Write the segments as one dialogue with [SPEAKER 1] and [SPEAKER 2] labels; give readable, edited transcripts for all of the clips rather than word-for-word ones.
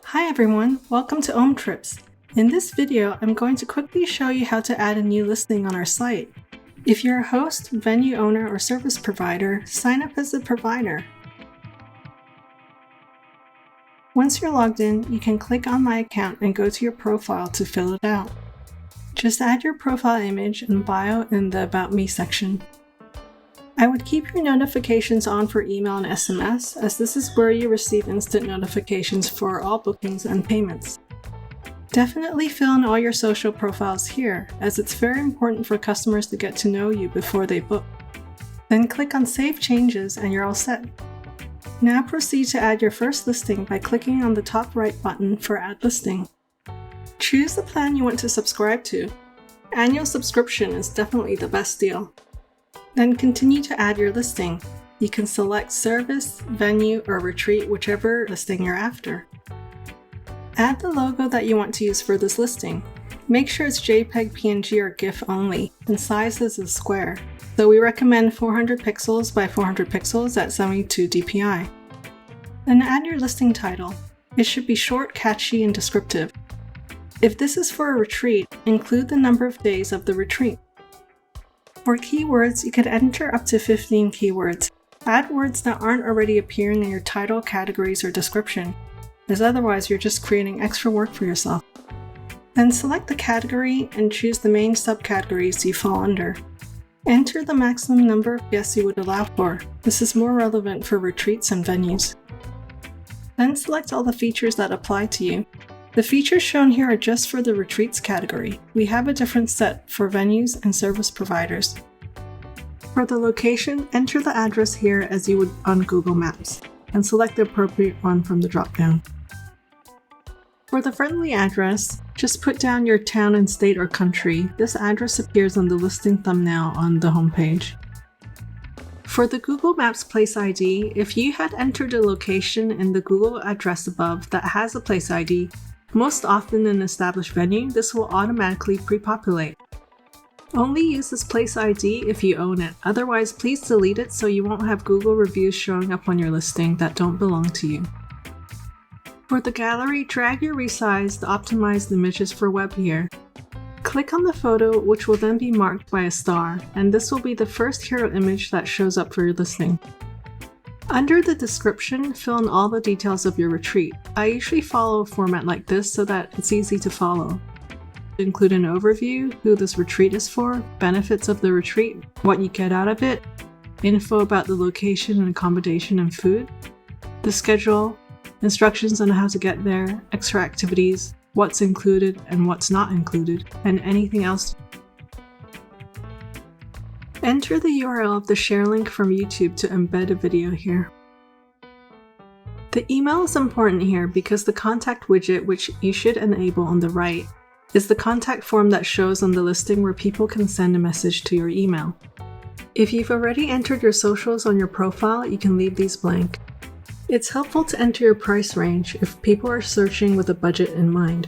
[SPEAKER 1] Hi everyone, welcome to Omtrips. In this video, I'm going to quickly show you how to add a new listing on our site. If you're a host, venue owner, or service provider, sign up as a provider. Once you're logged in, you can click on My Account and go to your profile to fill it out. Just add your profile image and bio in the About Me section. I would keep your notifications on for email and SMS, as this is where you receive instant notifications for all bookings and payments. Definitely fill in all your social profiles here, as it's very important for customers to get to know you before they book. Then click on Save Changes and you're all set. Now proceed to add your first listing by clicking on the top right button for Add Listing. Choose the plan you want to subscribe to. Annual subscription is definitely the best deal. Then continue to add your listing. You can select service, venue, or retreat, whichever listing you're after. Add the logo that you want to use for this listing. Make sure it's JPEG, PNG, or GIF only, and size is a square. So we recommend 400 pixels by 400 pixels at 72 dpi. Then add your listing title. It should be short, catchy, and descriptive. If this is for a retreat, include the number of days of the retreat. For keywords, you can enter up to 15 keywords. Add words that aren't already appearing in your title, categories, or description, as otherwise you're just creating extra work for yourself. Then select the category and choose the main subcategories you fall under. Enter the maximum number of guests you would allow for. This is more relevant for retreats and venues. Then select all the features that apply to you. The features shown here are just for the retreats category. We have a different set for venues and service providers. For the location, enter the address here as you would on Google Maps, and select the appropriate one from the drop-down. For the friendly address, just put down your town and state or country. This address appears on the listing thumbnail on the homepage. For the Google Maps Place ID, if you had entered a location in the Google address above that has a place ID, most often an established venue, this will automatically pre-populate. Only use this place ID if you own it, otherwise please delete it so you won't have Google reviews showing up on your listing that don't belong to you. For the gallery, drag your resized, optimized images for web here. Click on the photo, which will then be marked by a star, and this will be the first hero image that shows up for your listing. Under the description, fill in all the details of your retreat. I usually follow a format like this so that it's easy to follow. Include an overview, who this retreat is for, benefits of the retreat, what you get out of it, info about the location and accommodation and food, the schedule, instructions on how to get there, extra activities, what's included and what's not included, and anything else. Enter the URL of the share link from YouTube to embed a video here. The email is important here because the contact widget, which you should enable on the right, is the contact form that shows on the listing where people can send a message to your email. If you've already entered your socials on your profile, you can leave these blank. It's helpful to enter your price range if people are searching with a budget in mind.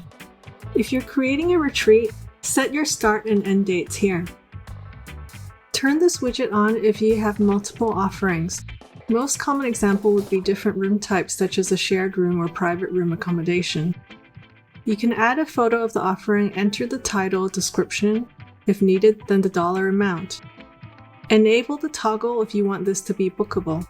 [SPEAKER 1] If you're creating a retreat, set your start and end dates here. Turn this widget on if you have multiple offerings. Most common example would be different room types such as a shared room or private room accommodation. You can add a photo of the offering, enter the title, description, if needed, then the dollar amount. Enable the toggle if you want this to be bookable.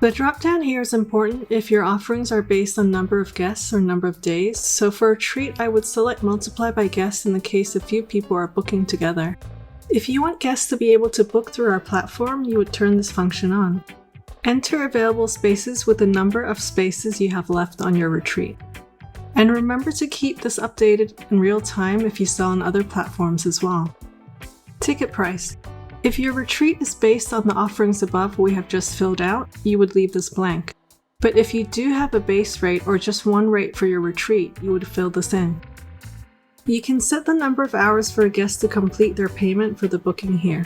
[SPEAKER 1] The drop-down here is important if your offerings are based on number of guests or number of days, so for a treat I would select multiply by guests in the case a few people are booking together. If you want guests to be able to book through our platform, you would turn this function on. Enter available spaces with the number of spaces you have left on your retreat. And remember to keep this updated in real time if you sell on other platforms as well. Ticket price. If your retreat is based on the offerings above we have just filled out, you would leave this blank. But if you do have a base rate or just one rate for your retreat, you would fill this in. You can set the number of hours for a guest to complete their payment for the booking here.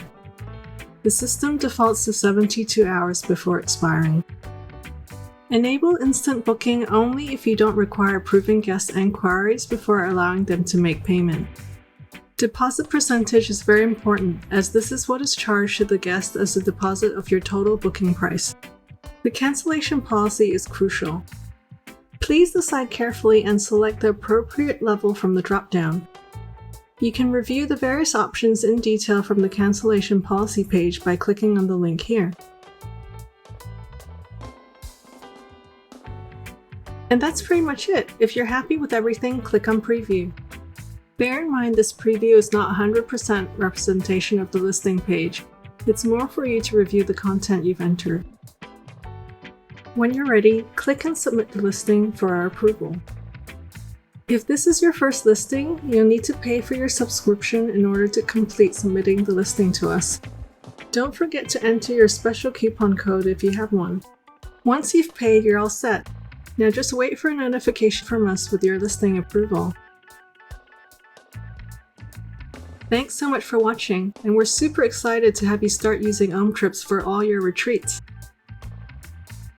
[SPEAKER 1] The system defaults to 72 hours before expiring. Enable instant booking only if you don't require approving guest enquiries before allowing them to make payment. Deposit percentage is very important, as this is what is charged to the guest as a deposit of your total booking price. The cancellation policy is crucial. Please decide carefully and select the appropriate level from the drop-down. You can review the various options in detail from the cancellation policy page by clicking on the link here. And that's pretty much it. If you're happy with everything, click on Preview. Bear in mind this preview is not 100% representation of the listing page. It's more for you to review the content you've entered. When you're ready, click and submit the listing for our approval. If this is your first listing, you'll need to pay for your subscription in order to complete submitting the listing to us. Don't forget to enter your special coupon code if you have one. Once you've paid, you're all set. Now just wait for a notification from us with your listing approval. Thanks so much for watching, and we're super excited to have you start using Omtrips for all your retreats.